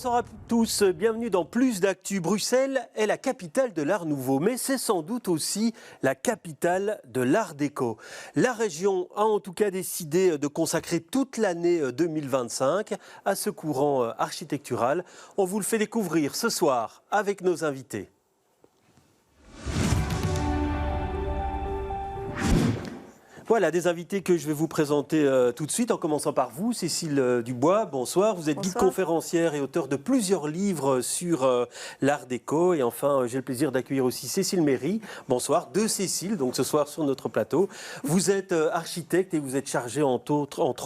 Bonsoir à tous, bienvenue dans Plus d'Actu. Bruxelles est la capitale de l'Art Nouveau, mais c'est sans doute aussi la capitale de l'Art déco. La région a en tout cas décidé de consacrer toute l'année 2025 à ce courant architectural. On vous le fait découvrir ce soir avec nos invités. Voilà, des invités que je vais vous présenter tout de suite, en commençant par vous, Cécile Dubois. Bonsoir, vous êtes guide conférencière et auteur de plusieurs livres sur l'art déco. Et enfin, j'ai le plaisir d'accueillir aussi Cécile Méry. Bonsoir, deux Cécile, donc ce soir sur notre plateau. Vous êtes architecte et vous êtes chargé entre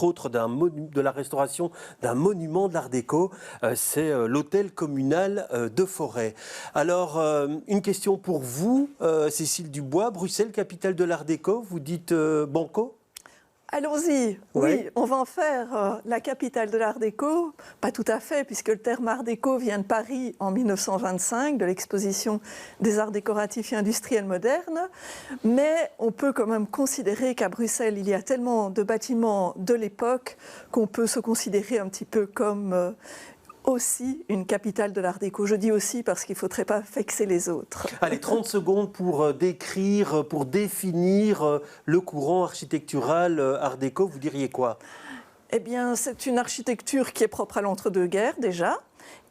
autres de la restauration d'un monument de l'art déco. C'est l'hôtel communal de Forêt. Alors, une question pour vous, Cécile Dubois. Bruxelles, capitale de l'art déco, vous dites... Banco ? Allons-y, oui, on va en faire la capitale de l'art déco, pas tout à fait, puisque le terme art déco vient de Paris en 1925, de l'exposition des arts décoratifs et industriels modernes, mais on peut quand même considérer qu'à Bruxelles, il y a tellement de bâtiments de l'époque qu'on peut se considérer un petit peu comme... aussi une capitale de l'art déco. Je dis aussi parce qu'il ne faudrait pas vexer les autres. Allez, 30 secondes pour décrire, pour définir le courant architectural art déco, vous diriez quoi ? Eh bien, c'est une architecture qui est propre à l'entre-deux-guerres déjà,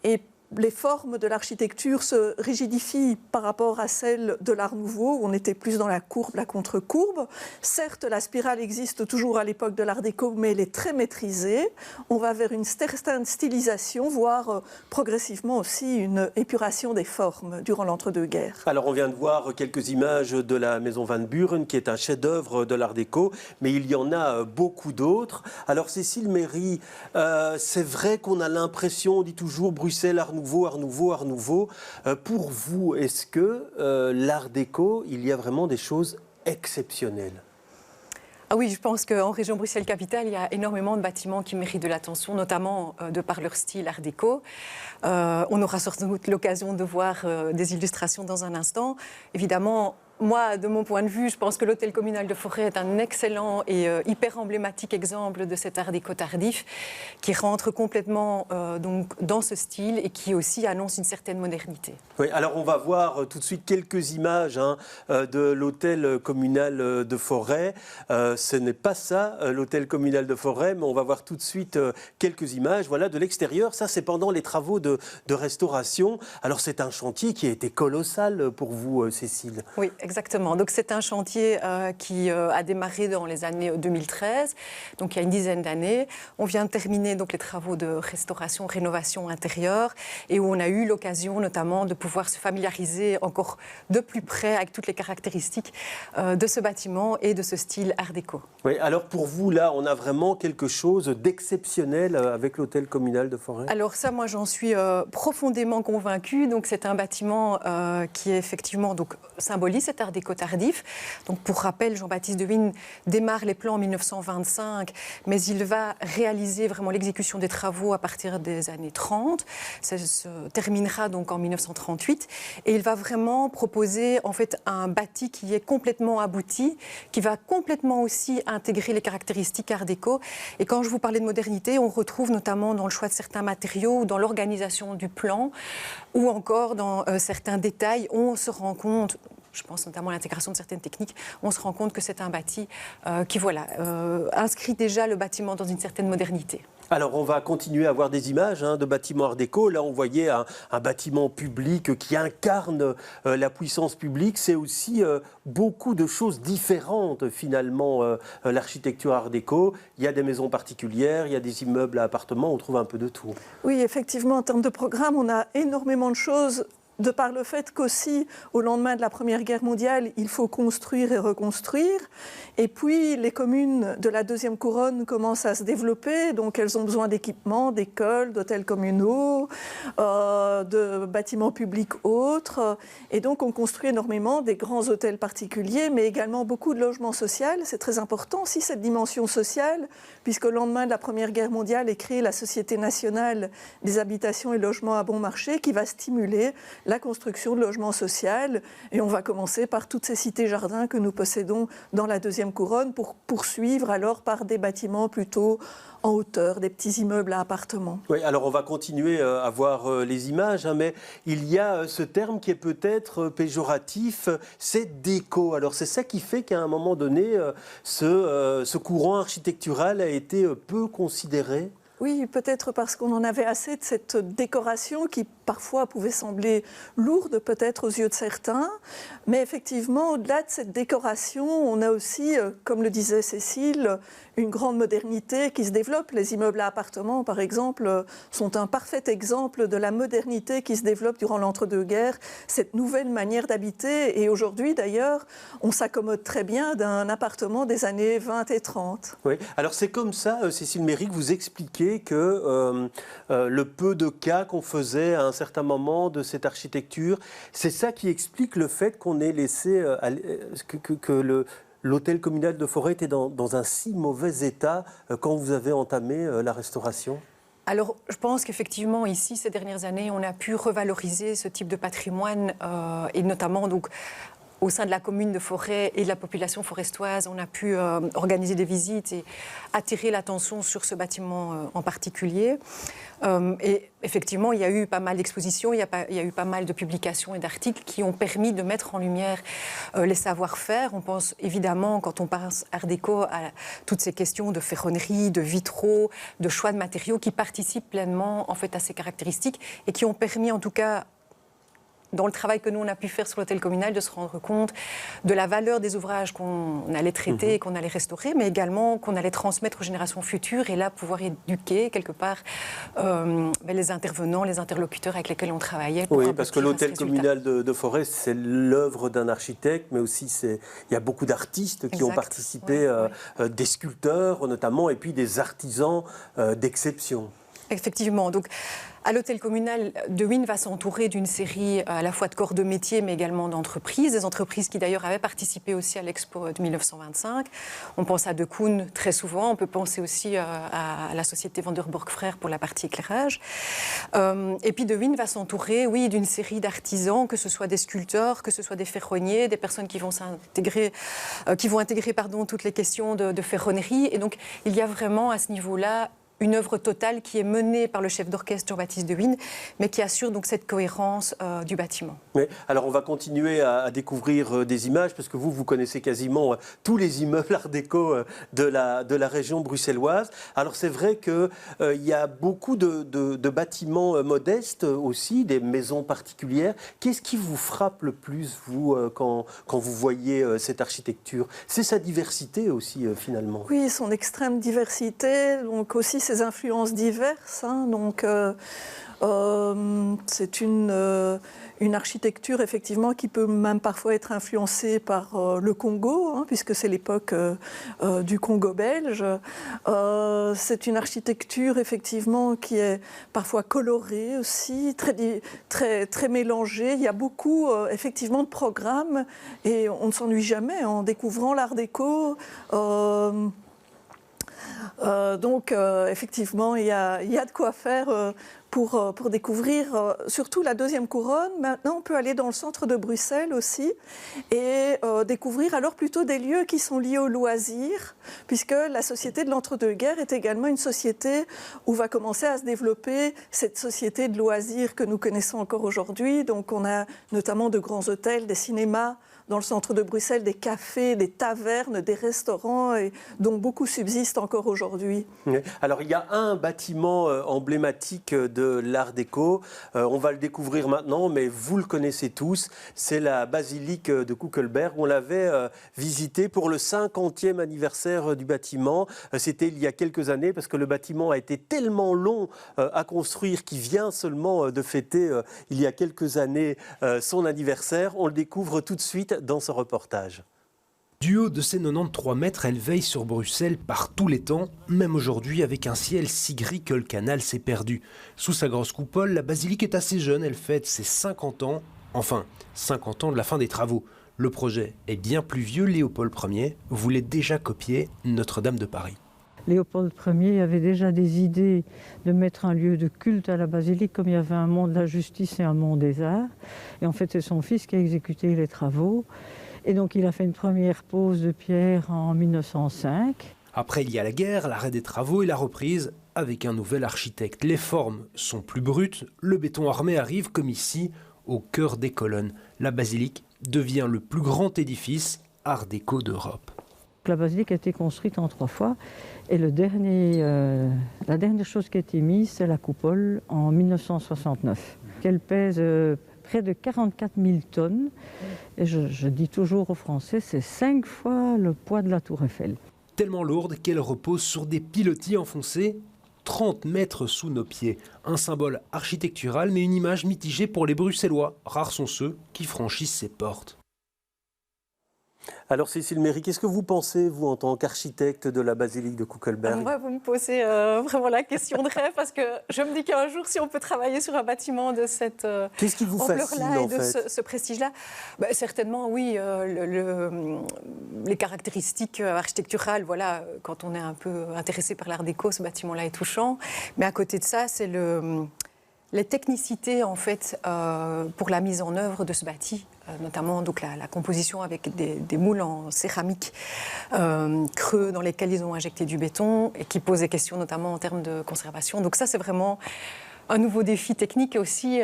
et les formes de l'architecture se rigidifient par rapport à celles de l'Art Nouveau, où on était plus dans la courbe, la contre-courbe. Certes, la spirale existe toujours à l'époque de l'Art déco, mais elle est très maîtrisée. On va vers une certaine stylisation, voire progressivement aussi une épuration des formes durant l'entre-deux-guerres. Alors, on vient de voir quelques images de la maison Van Buren, qui est un chef-d'œuvre de l'Art déco, mais il y en a beaucoup d'autres. Alors, Cécile Méry, c'est vrai qu'on a l'impression, on dit toujours Bruxelles, Art Nouveau, Art Nouveau, Art Nouveau. Pour vous, est-ce que l'art déco, il y a vraiment des choses exceptionnelles ? Ah oui, je pense qu'en région Bruxelles-Capitale, il y a énormément de bâtiments qui méritent de l'attention, notamment de par leur style art déco. On aura sans doute l'occasion de voir des illustrations dans un instant. Évidemment, moi, de mon point de vue, je pense que l'hôtel communal de Forêt est un excellent et hyper emblématique exemple de cet art déco tardif qui rentre complètement donc, dans ce style et qui aussi annonce une certaine modernité. Oui, alors on va voir tout de suite quelques images de l'hôtel communal de Forêt. Ce n'est pas ça, l'hôtel communal de Forêt, mais on va voir tout de suite quelques images voilà, de l'extérieur. Ça, c'est pendant les travaux de restauration. Alors, c'est un chantier qui a été colossal pour vous, Cécile. Oui, exactement. Donc, c'est un chantier qui a démarré dans les années 2013, donc il y a une dizaine d'années. On vient de terminer donc, les travaux de restauration, rénovation intérieure et où on a eu l'occasion notamment de pouvoir se familiariser encore de plus près avec toutes les caractéristiques de ce bâtiment et de ce style art déco. Oui, alors pour vous, là, on a vraiment quelque chose d'exceptionnel avec l'hôtel communal de Forêt ? Alors ça, moi, j'en suis profondément convaincue. Donc, c'est un bâtiment qui est effectivement donc, symbolise cet art déco tardif. Donc, pour rappel, Jean-Baptiste Dewigne démarre les plans en 1925, mais il va réaliser vraiment l'exécution des travaux à partir des années 30. Ça se terminera donc en 1938. Et il va vraiment proposer en fait un bâti qui est complètement abouti, qui va complètement aussi intégrer les caractéristiques art déco. Et quand je vous parlais de modernité, on retrouve notamment dans le choix de certains matériaux, dans l'organisation du plan, ou encore dans certains détails, on se rend compte, je pense notamment à l'intégration de certaines techniques, on se rend compte que c'est un bâti qui inscrit déjà le bâtiment dans une certaine modernité. Alors, on va continuer à voir des images de bâtiments art déco. Là, on voyait un bâtiment public qui incarne la puissance publique. C'est aussi beaucoup de choses différentes, finalement, l'architecture art déco. Il y a des maisons particulières, il y a des immeubles à appartements, on trouve un peu de tout. Oui, effectivement, en termes de programme, on a énormément de choses. De par le fait qu'aussi, au lendemain de la Première Guerre mondiale, il faut construire et reconstruire. Et puis, les communes de la Deuxième Couronne commencent à se développer. Donc, elles ont besoin d'équipements, d'écoles, d'hôtels communaux, de bâtiments publics autres. Et donc, on construit énormément des grands hôtels particuliers, mais également beaucoup de logements sociaux. C'est très important aussi, cette dimension sociale, puisqu'au lendemain de la Première Guerre mondiale est créée la Société nationale des habitations et logements à bon marché, qui va stimuler la construction de logements sociaux. Et on va commencer par toutes ces cités-jardins que nous possédons dans la deuxième couronne pour poursuivre alors par des bâtiments plutôt en hauteur, des petits immeubles à appartements. Oui, alors on va continuer à voir les images, mais il y a ce terme qui est peut-être péjoratif, c'est déco. Alors c'est ça qui fait qu'à un moment donné, ce courant architectural a été peu considéré. Oui, peut-être parce qu'on en avait assez de cette décoration qui parfois pouvait sembler lourde peut-être aux yeux de certains. Mais effectivement, au-delà de cette décoration, on a aussi, comme le disait Cécile, une grande modernité qui se développe. Les immeubles à appartements, par exemple, sont un parfait exemple de la modernité qui se développe durant l'entre-deux-guerres, cette nouvelle manière d'habiter. Et aujourd'hui, d'ailleurs, on s'accommode très bien d'un appartement des années 20 et 30. Oui, alors c'est comme ça, Cécile Méry, que vous expliquez que le peu de cas qu'on faisait à un certain moment de cette architecture, c'est ça qui explique le fait qu'on ait laissé que l'hôtel communal de Forêt était dans un si mauvais état quand vous avez entamé la restauration? Alors, je pense qu'effectivement, ici, ces dernières années, on a pu revaloriser ce type de patrimoine et notamment donc, au sein de la commune de Forêt et de la population forestoise, on a pu organiser des visites et attirer l'attention sur ce bâtiment en particulier. Et effectivement, il y a eu pas mal d'expositions, il y a eu pas mal de publications et d'articles qui ont permis de mettre en lumière les savoir-faire. On pense évidemment, quand on pense Art déco, à toutes ces questions de ferronnerie, de vitraux, de choix de matériaux qui participent pleinement en fait, à ces caractéristiques et qui ont permis en tout cas, dans le travail que nous, on a pu faire sur l'hôtel communal, de se rendre compte de la valeur des ouvrages qu'on allait traiter et qu'on allait restaurer, mais également qu'on allait transmettre aux générations futures et là, pouvoir éduquer, quelque part, les intervenants, les interlocuteurs avec lesquels on travaillait. Oui, parce que l'hôtel communal de Forêt, c'est l'œuvre d'un architecte, mais aussi il y a beaucoup d'artistes qui ont participé, des sculpteurs notamment, et puis des artisans d'exception. Effectivement. Donc, à l'hôtel communal, De Wiin va s'entourer d'une série à la fois de corps de métier, mais également d'entreprises. Des entreprises qui d'ailleurs avaient participé aussi à l'Expo de 1925. On pense à De Koon très souvent. On peut penser aussi à la société Vanderborg Frères pour la partie éclairage. Et puis De Wiin va s'entourer, oui, d'une série d'artisans, que ce soit des sculpteurs, que ce soit des ferronniers, des personnes qui vont intégrer toutes les questions de ferronnerie. Et donc, il y a vraiment à ce niveau-là une œuvre totale qui est menée par le chef d'orchestre Jean-Baptiste De Wiin, mais qui assure donc cette cohérence du bâtiment. Oui. Alors on va continuer à découvrir des images, parce que vous connaissez quasiment tous les immeubles art déco de la région bruxelloise. Alors c'est vrai qu'il y a beaucoup de bâtiments modestes aussi, des maisons particulières. Qu'est-ce qui vous frappe le plus, vous, quand vous voyez cette architecture? C'est sa diversité aussi, finalement. Oui, son extrême diversité, donc aussi ses influences diverses. Donc, c'est une architecture, effectivement, qui peut même parfois être influencée par le Congo, puisque c'est l'époque du Congo belge. C'est une architecture, effectivement, qui est parfois colorée aussi, très mélangée. Il y a beaucoup, effectivement, de programmes et on ne s'ennuie jamais en découvrant l'art déco. Donc, effectivement, il y a de quoi faire pour découvrir surtout la deuxième couronne. Maintenant, on peut aller dans le centre de Bruxelles aussi et découvrir alors plutôt des lieux qui sont liés au loisir, puisque la société de l'entre-deux-guerres est également une société où va commencer à se développer cette société de loisirs que nous connaissons encore aujourd'hui. Donc, on a notamment de grands hôtels, des cinémas, dans le centre de Bruxelles, des cafés, des tavernes, des restaurants, et dont beaucoup subsistent encore aujourd'hui. Alors, il y a un bâtiment emblématique de l'art déco. On va le découvrir maintenant, mais vous le connaissez tous. C'est la basilique de Kuckelberg. On l'avait visité pour le 50e anniversaire du bâtiment. C'était il y a quelques années, parce que le bâtiment a été tellement long à construire qu'il vient seulement de fêter, il y a quelques années, son anniversaire. On le découvre tout de suite dans ce reportage. Du haut de ses 93 mètres, elle veille sur Bruxelles par tous les temps, même aujourd'hui avec un ciel si gris que le canal s'est perdu. Sous sa grosse coupole, la basilique est assez jeune, elle fête ses 50 ans, enfin 50 ans de la fin des travaux. Le projet est bien plus vieux, Léopold Ier voulait déjà copier Notre-Dame de Paris. Léopold Ier avait déjà des idées de mettre un lieu de culte à la basilique, comme il y avait un mont de la justice et un mont des arts. Et en fait, c'est son fils qui a exécuté les travaux. Et donc, il a fait une première pose de pierre en 1905. Après, il y a la guerre, l'arrêt des travaux et la reprise avec un nouvel architecte. Les formes sont plus brutes, le béton armé arrive comme ici, au cœur des colonnes. La basilique devient le plus grand édifice art déco d'Europe. La basilique a été construite en 3 fois et la dernière chose qui a été mise, c'est la coupole en 1969. Elle pèse près de 44 000 tonnes et je dis toujours aux Français, c'est 5 fois le poids de la Tour Eiffel. Tellement lourde qu'elle repose sur des pilotis enfoncés 30 mètres sous nos pieds. Un symbole architectural, mais une image mitigée pour les Bruxellois. Rares sont ceux qui franchissent ces portes. Alors Cécile Méry, qu'est-ce que vous pensez, vous, en tant qu'architecte de la basilique de Kuckelberg? Moi, vous me posez vraiment la question de rêve, parce que je me dis qu'un jour, si on peut travailler sur un bâtiment de cette qu'est-ce qui vous fascine, ampleur-là et en de fait ce prestige-là, certainement, oui, les caractéristiques architecturales, voilà, quand on est un peu intéressé par l'art déco, ce bâtiment-là est touchant. Mais à côté de ça, c'est les technicités, en fait, pour la mise en œuvre de ce bâti, notamment donc la composition avec des moules en céramique creux dans lesquels ils ont injecté du béton et qui posent des questions notamment en termes de conservation. Donc ça, c'est vraiment un nouveau défi technique aussi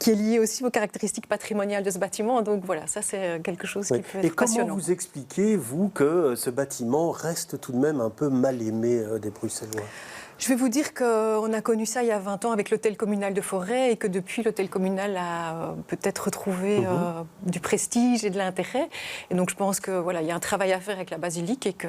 qui est lié aussi aux caractéristiques patrimoniales de ce bâtiment. Donc voilà, ça c'est quelque chose qui peut être passionnant. Et comment vous expliquez, vous, que ce bâtiment reste tout de même un peu mal aimé des Bruxellois? Je vais vous dire qu'on a connu ça il y a 20 ans avec l'hôtel communal de Forêt et que depuis, l'hôtel communal a peut-être retrouvé du prestige et de l'intérêt. Et donc je pense que voilà, il y a un travail à faire avec la basilique et que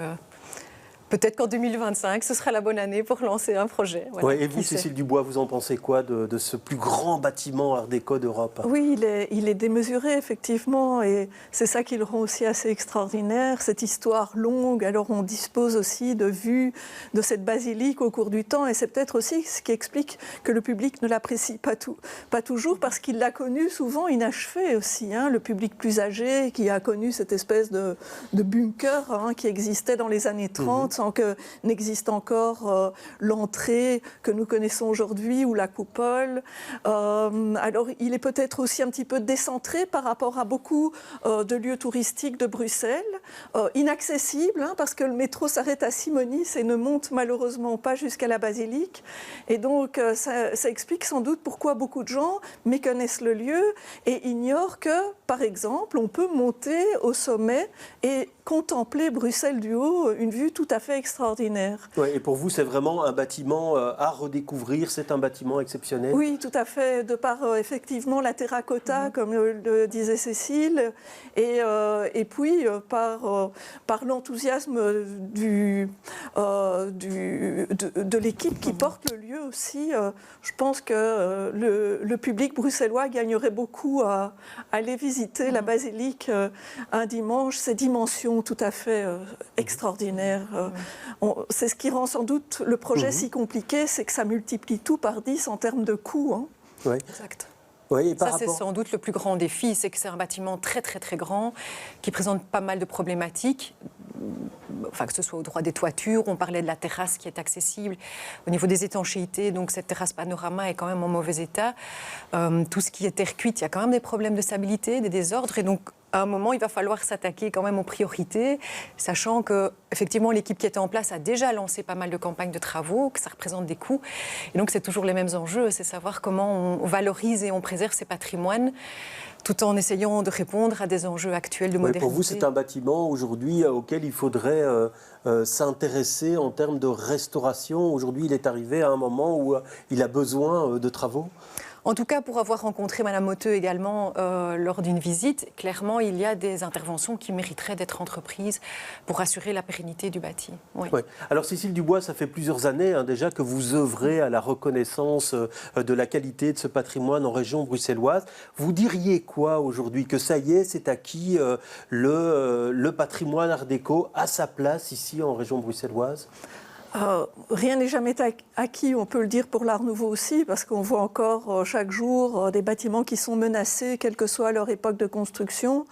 peut-être qu'en 2025, ce sera la bonne année pour lancer un projet. Voilà, ouais, et vous, Cécile Dubois, vous en pensez quoi de ce plus grand bâtiment art déco d'Europe? Oui, il est démesuré, effectivement, et c'est ça qui le rend aussi assez extraordinaire, cette histoire longue. Alors on dispose aussi de vues de cette basilique au cours du temps, et c'est peut-être aussi ce qui explique que le public ne l'apprécie pas toujours, parce qu'il l'a connu souvent inachevé aussi, hein, le public plus âgé qui a connu cette espèce de bunker qui existait dans les années 30, sans que n'existe encore l'entrée que nous connaissons aujourd'hui ou la coupole. Alors il est peut-être aussi un petit peu décentré par rapport à beaucoup de lieux touristiques de Bruxelles, inaccessible, parce que le métro s'arrête à Simonis et ne monte malheureusement pas jusqu'à la basilique. Et donc ça explique sans doute pourquoi beaucoup de gens méconnaissent le lieu et ignorent que, par exemple, on peut monter au sommet et contempler Bruxelles du haut, une vue tout à fait extraordinaire. Ouais, et pour vous, c'est vraiment un bâtiment à redécouvrir, c'est un bâtiment exceptionnel? Oui, tout à fait, de par effectivement la terracotta, comme le disait Cécile, et puis par l'enthousiasme de l'équipe qui porte le lieu aussi. Je pense que le public bruxellois gagnerait beaucoup à aller visiter la basilique un dimanche, ces dimensions tout à fait extraordinaires. C'est ce qui rend sans doute le projet si compliqué, c'est que ça multiplie tout par 10 en termes de coûts. Hein. Oui. Exact. Oui, et ça, c'est sans doute le plus grand défi, c'est que c'est un bâtiment très, très, très grand, qui présente pas mal de problématiques, enfin, que ce soit au droit des toitures, on parlait de la terrasse qui est accessible, au niveau des étanchéités, donc cette terrasse panorama est quand même en mauvais état. Tout ce qui est terre cuite, il y a quand même des problèmes de stabilité, des désordres, et donc à un moment, il va falloir s'attaquer quand même aux priorités, sachant que effectivement l'équipe qui était en place a déjà lancé pas mal de campagnes de travaux, que ça représente des coûts. Et donc c'est toujours les mêmes enjeux, c'est savoir comment on valorise et on préserve ces patrimoines, tout en essayant de répondre à des enjeux actuels de modernité. Pour vous, c'est un bâtiment aujourd'hui auquel il faudrait s'intéresser en termes de restauration. Aujourd'hui, il est arrivé à un moment où il a besoin de travaux? En tout cas, pour avoir rencontré Madame Motteux également lors d'une visite, clairement, il y a des interventions qui mériteraient d'être entreprises pour assurer la pérennité du bâti. Oui. Ouais. Alors Cécile Dubois, ça fait plusieurs années déjà que vous œuvrez à la reconnaissance de la qualité de ce patrimoine en région bruxelloise. Vous diriez quoi aujourd'hui? Que ça y est, c'est acquis, le patrimoine art déco a sa place ici en région bruxelloise? Rien n'est jamais acquis, on peut le dire pour l'Art Nouveau aussi, parce qu'on voit encore chaque jour des bâtiments qui sont menacés, quelle que soit leur époque de construction.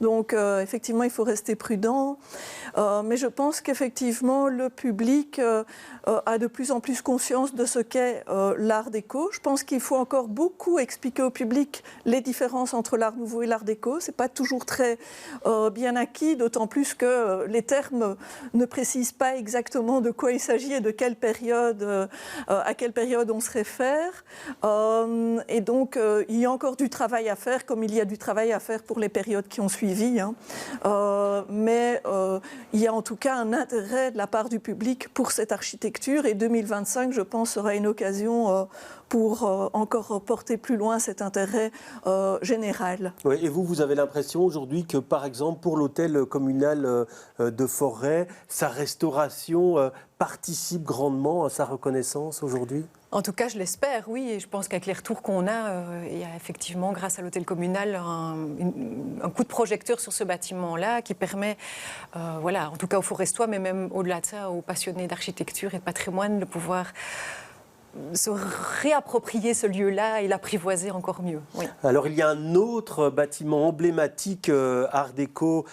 Donc effectivement, il faut rester prudent. Mais je pense qu'effectivement, le public a de plus en plus conscience de ce qu'est l'art déco. Je pense qu'il faut encore beaucoup expliquer au public les différences entre l'art nouveau et l'art déco. Ce n'est pas toujours très bien acquis, d'autant plus que les termes ne précisent pas exactement de quoi il s'agit et de quelle période, à quelle période on se réfère. Et donc, il y a encore du travail à faire, comme il y a du travail à faire pour les périodes qui ont suivi. Mais il y a en tout cas un intérêt de la part du public pour cette architecture. Et 2025, je pense, sera une occasion pour encore porter plus loin cet intérêt général. Oui, et vous avez l'impression aujourd'hui que, par exemple, pour l'hôtel communal de Forêt, sa restauration participe grandement à sa reconnaissance aujourd'hui ? En tout cas, je l'espère, oui. Et je pense qu'avec les retours qu'on a, il y a effectivement, grâce à l'hôtel communal, un coup de projecteur sur ce bâtiment-là qui permet, voilà, en tout cas aux Forestois, mais même au-delà de ça, aux passionnés d'architecture et de patrimoine, de pouvoir se réapproprier ce lieu-là et l'apprivoiser encore mieux. Oui. Alors il y a un autre bâtiment emblématique art déco,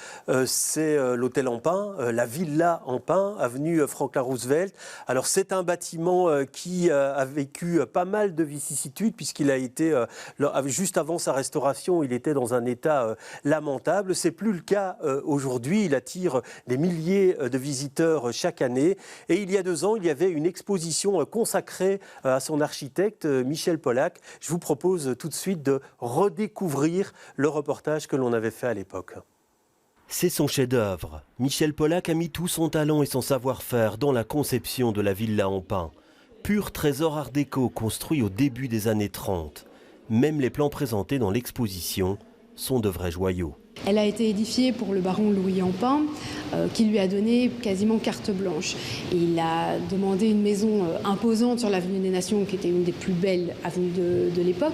c'est l'hôtel en pin, la villa en pin, avenue Franklin Roosevelt. Alors c'est un bâtiment qui a vécu pas mal de vicissitudes puisqu'il a été, juste avant sa restauration, il était dans un état lamentable. C'est plus le cas aujourd'hui, il attire des milliers de visiteurs chaque année. Et il y a 2 ans, il y avait une exposition consacrée à son architecte Michel Pollack. Je vous propose tout de suite de redécouvrir le reportage que l'on avait fait à l'époque. C'est son chef-d'œuvre. Michel Pollack a mis tout son talent et son savoir-faire dans la conception de la villa en pin. Pur trésor art déco construit au début des années 30. Même les plans présentés dans l'exposition sont de vrais joyaux. Elle a été édifiée pour le baron Louis Ampin, qui lui a donné quasiment carte blanche. Et il a demandé une maison imposante sur l'avenue des Nations, qui était une des plus belles avenues de l'époque.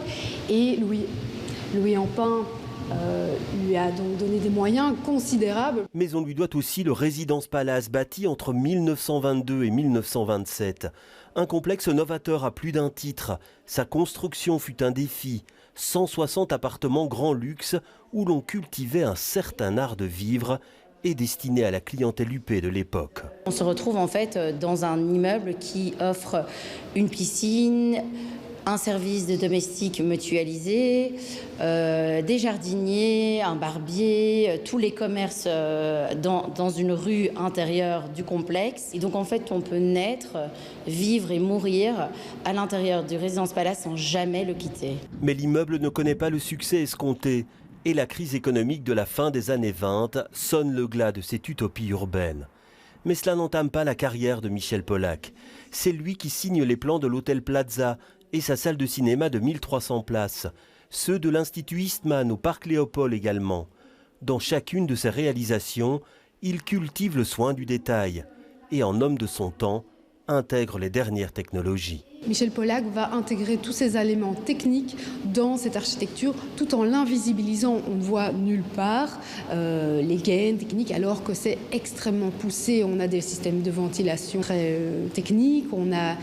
Et Louis Ampin lui a donc donné des moyens considérables. Mais on lui doit aussi le Résidence Palace, bâti entre 1922 et 1927. Un complexe novateur à plus d'un titre. Sa construction fut un défi. 160 appartements grand luxe où l'on cultivait un certain art de vivre et destiné à la clientèle huppée de l'époque. On se retrouve en fait dans un immeuble qui offre une piscine, un service de domestique mutualisé, des jardiniers, un barbier, tous les commerces dans une rue intérieure du complexe. Et donc en fait on peut naître, vivre et mourir à l'intérieur du Résidence Palace sans jamais le quitter. Mais l'immeuble ne connaît pas le succès escompté et la crise économique de la fin des années 20 sonne le glas de cette utopie urbaine. Mais cela n'entame pas la carrière de Michel Pollack. C'est lui qui signe les plans de l'hôtel Plaza et sa salle de cinéma de 1300 places, ceux de l'Institut Eastman au Parc Léopold également. Dans chacune de ses réalisations, il cultive le soin du détail et en homme de son temps, intègre les dernières technologies. Michel Pollack va intégrer tous ces éléments techniques dans cette architecture tout en l'invisibilisant. On ne voit nulle part les gaines techniques alors que c'est extrêmement poussé. On a des systèmes de ventilation très techniques, on a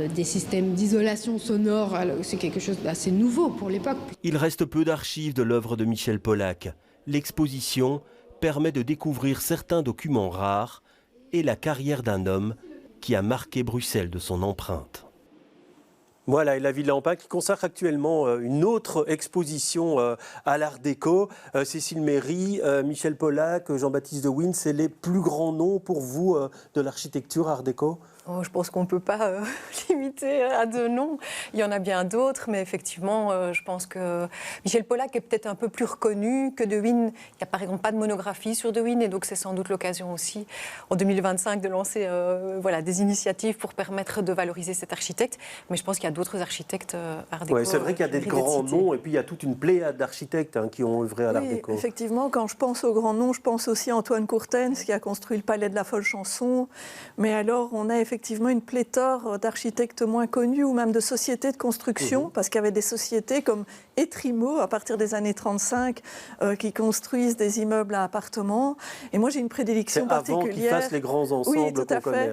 des systèmes d'isolation sonore. C'est quelque chose d'assez nouveau pour l'époque. Il reste peu d'archives de l'œuvre de Michel Pollack. L'exposition permet de découvrir certains documents rares et la carrière d'un homme qui a marqué Bruxelles de son empreinte. Voilà, et la Villa en pin qui consacre actuellement une autre exposition à l'art déco. Cécile Méry, Michel Pollack, Jean-Baptiste de Wind, c'est les plus grands noms pour vous de l'architecture art déco ? Oh, je pense qu'on ne peut pas limiter à 2 noms. Il y en a bien d'autres, mais effectivement, je pense que Michel Pollack est peut-être un peu plus reconnu que De Wind. Il n'y a par exemple pas de monographie sur De Wind, et donc c'est sans doute l'occasion aussi, en 2025, de lancer des initiatives pour permettre de valoriser cet architecte. Mais je pense qu'il y a d'autres architectes art déco. Oui, c'est vrai qu'il y a des grands noms, et puis il y a toute une pléiade d'architectes qui ont œuvré à l'art déco. Effectivement, quand je pense aux grands noms, je pense aussi à Antoine Courtens, qui a construit le Palais de la Folle Chanson. Mais alors, on a effectivement effectivement une pléthore d'architectes moins connus ou même de sociétés de construction, parce qu'il y avait des sociétés comme Etrimo, à partir des années 35, qui construisent des immeubles à appartements. Et moi, j'ai une prédilection particulière. Avant qu'ils fassent les grands ensembles qu'on connaît.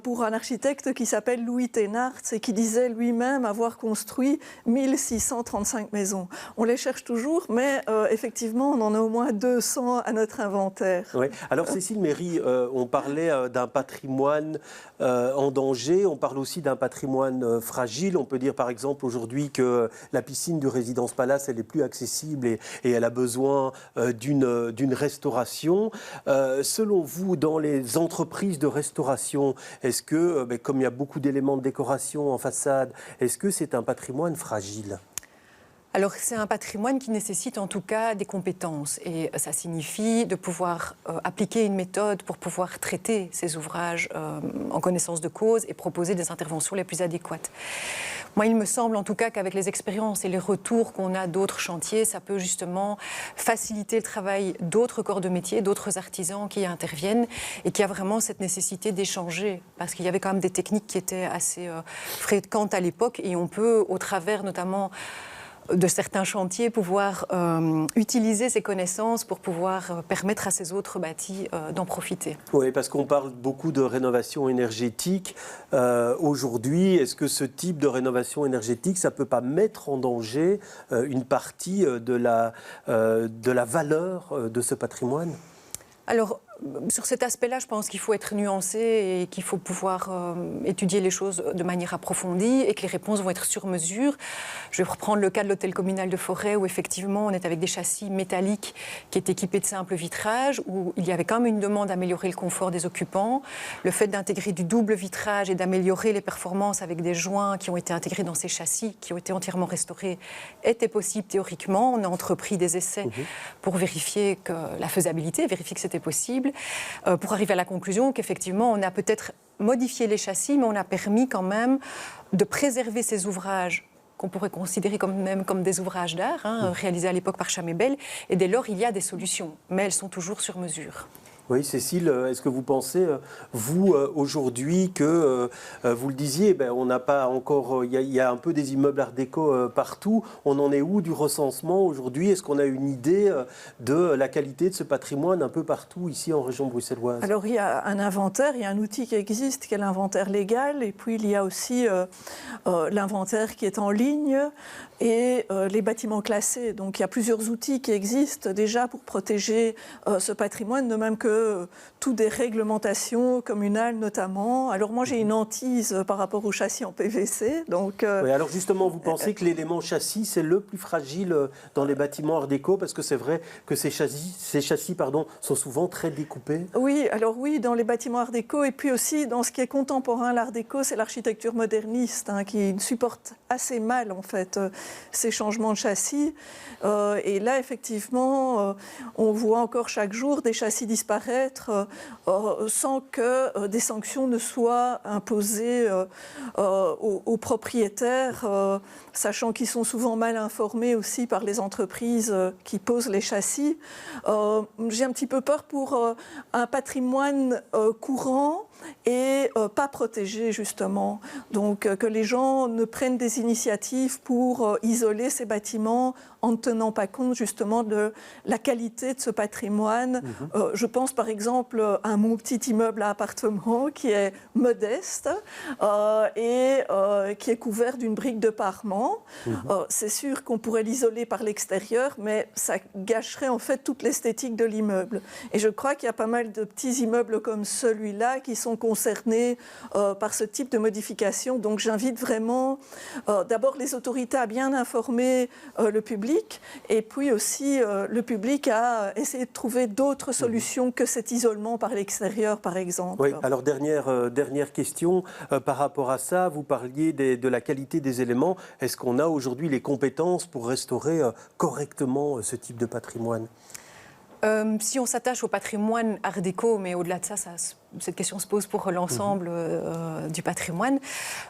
Pour un architecte qui s'appelle Louis Thénard et qui disait lui-même avoir construit 1635 maisons. On les cherche toujours, mais effectivement, on en a au moins 200 à notre inventaire. Oui. Alors, Cécile Méry, on parlait d'un patrimoine en danger, on parle aussi d'un patrimoine fragile. On peut dire, par exemple, aujourd'hui que la piscine du Résidence Palace, elle est plus accessible et elle a besoin d'une restauration. Selon vous, dans les entreprises de restauration, est-ce que, comme il y a beaucoup d'éléments de décoration en façade, est-ce que c'est un patrimoine fragile ? Alors, c'est un patrimoine qui nécessite en tout cas des compétences. Et ça signifie de pouvoir appliquer une méthode pour pouvoir traiter ces ouvrages en connaissance de cause et proposer des interventions les plus adéquates. Moi, il me semble en tout cas qu'avec les expériences et les retours qu'on a d'autres chantiers, ça peut justement faciliter le travail d'autres corps de métier, d'autres artisans qui interviennent et qui a vraiment cette nécessité d'échanger. Parce qu'il y avait quand même des techniques qui étaient assez fréquentes à l'époque et on peut, au travers notamment de certains chantiers, pouvoir utiliser ces connaissances pour pouvoir permettre à ces autres bâtis d'en profiter. Oui, parce qu'on parle beaucoup de rénovation énergétique. Aujourd'hui, est-ce que ce type de rénovation énergétique, ça ne peut pas mettre en danger une partie de la valeur de ce patrimoine ? Alors, sur cet aspect-là, je pense qu'il faut être nuancé et qu'il faut pouvoir étudier les choses de manière approfondie et que les réponses vont être sur mesure. Je vais reprendre le cas de l'hôtel communal de Forêt où effectivement on est avec des châssis métalliques qui est équipés de simples vitrages, où il y avait quand même une demande d'améliorer le confort des occupants. Le fait d'intégrer du double vitrage et d'améliorer les performances avec des joints qui ont été intégrés dans ces châssis, qui ont été entièrement restaurés, était possible théoriquement. On a entrepris des essais pour vérifier que la faisabilité, vérifier que c'était possible. Pour arriver à la conclusion qu'effectivement, on a peut-être modifié les châssis, mais on a permis quand même de préserver ces ouvrages qu'on pourrait considérer comme des ouvrages d'art, réalisés à l'époque par Chamébel. Et dès lors, il y a des solutions, mais elles sont toujours sur mesure. Oui, Cécile, est-ce que vous pensez, vous, aujourd'hui, que, vous le disiez, on n'a pas encore, il y a un peu des immeubles art déco partout. On en est où du recensement aujourd'hui ? Est-ce qu'on a une idée de la qualité de ce patrimoine un peu partout ici en région bruxelloise ? Alors, il y a un inventaire, il y a un outil qui existe, qui est l'inventaire légal. Et puis, il y a aussi l'inventaire qui est en ligne et les bâtiments classés. Donc, il y a plusieurs outils qui existent déjà pour protéger ce patrimoine, de même que toutes des réglementations communales notamment. Alors moi j'ai une hantise par rapport au châssis en PVC. Donc, oui, alors justement, vous pensez que l'élément châssis c'est le plus fragile dans les bâtiments art déco, parce que c'est vrai que ces châssis sont souvent très découpés. Oui, alors oui, dans les bâtiments art déco et puis aussi dans ce qui est contemporain, l'art déco, c'est l'architecture moderniste qui supporte assez mal en fait ces changements de châssis. Et là effectivement, on voit encore chaque jour des châssis disparaître sans que des sanctions ne soient imposées aux propriétaires, sachant qu'ils sont souvent mal informés aussi par les entreprises qui posent les châssis. J'ai un petit peu peur pour un patrimoine courant et pas protégé justement. Donc que les gens ne prennent des initiatives pour isoler ces bâtiments en ne tenant pas compte justement de la qualité de ce patrimoine. Je pense par exemple à mon petit immeuble à appartement qui est modeste et qui est couvert d'une brique de parement. C'est sûr qu'on pourrait l'isoler par l'extérieur, mais ça gâcherait en fait toute l'esthétique de l'immeuble. Et je crois qu'il y a pas mal de petits immeubles comme celui-là qui sont concernés par ce type de modification. Donc j'invite vraiment d'abord les autorités à bien informer le public et puis aussi le public à essayer de trouver d'autres solutions que cet isolement par l'extérieur, par exemple. Oui, alors dernière question par rapport à ça. Vous parliez de la qualité des éléments. Est-ce qu'on a aujourd'hui les compétences pour restaurer correctement ce type de patrimoine ? Si on s'attache au patrimoine art déco, mais au-delà de ça, cette question se pose pour l'ensemble du patrimoine.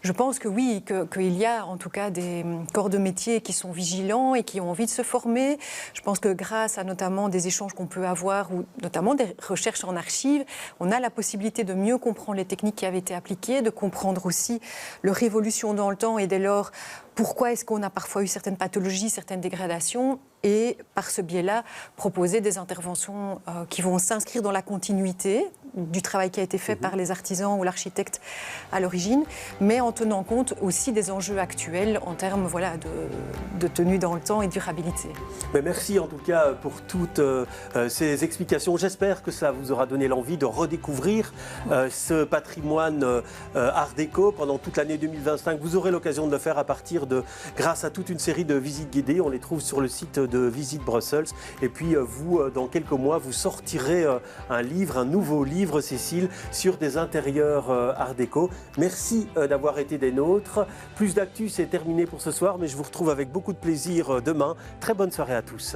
Je pense que oui, qu'il y a en tout cas des corps de métier qui sont vigilants et qui ont envie de se former. Je pense que grâce à notamment des échanges qu'on peut avoir, ou notamment des recherches en archives, on a la possibilité de mieux comprendre les techniques qui avaient été appliquées, de comprendre aussi leur évolution dans le temps et dès lors pourquoi est-ce qu'on a parfois eu certaines pathologies, certaines dégradations, et par ce biais-là, proposer des interventions qui vont s'inscrire dans la continuité du travail qui a été fait par les artisans ou l'architecte à l'origine, mais en tenant compte aussi des enjeux actuels en termes de tenue dans le temps et de durabilité. Mais merci en tout cas pour toutes ces explications. J'espère que ça vous aura donné l'envie de redécouvrir ce patrimoine art déco pendant toute l'année 2025. Vous aurez l'occasion de le faire grâce à toute une série de visites guidées. On les trouve sur le site de Visit Brussels. Et puis vous, dans quelques mois, vous sortirez un nouveau livre, Cécile, sur des intérieurs art déco. Merci d'avoir été des nôtres. Plus d'actu, c'est terminé pour ce soir, mais je vous retrouve avec beaucoup de plaisir demain. Très bonne soirée à tous.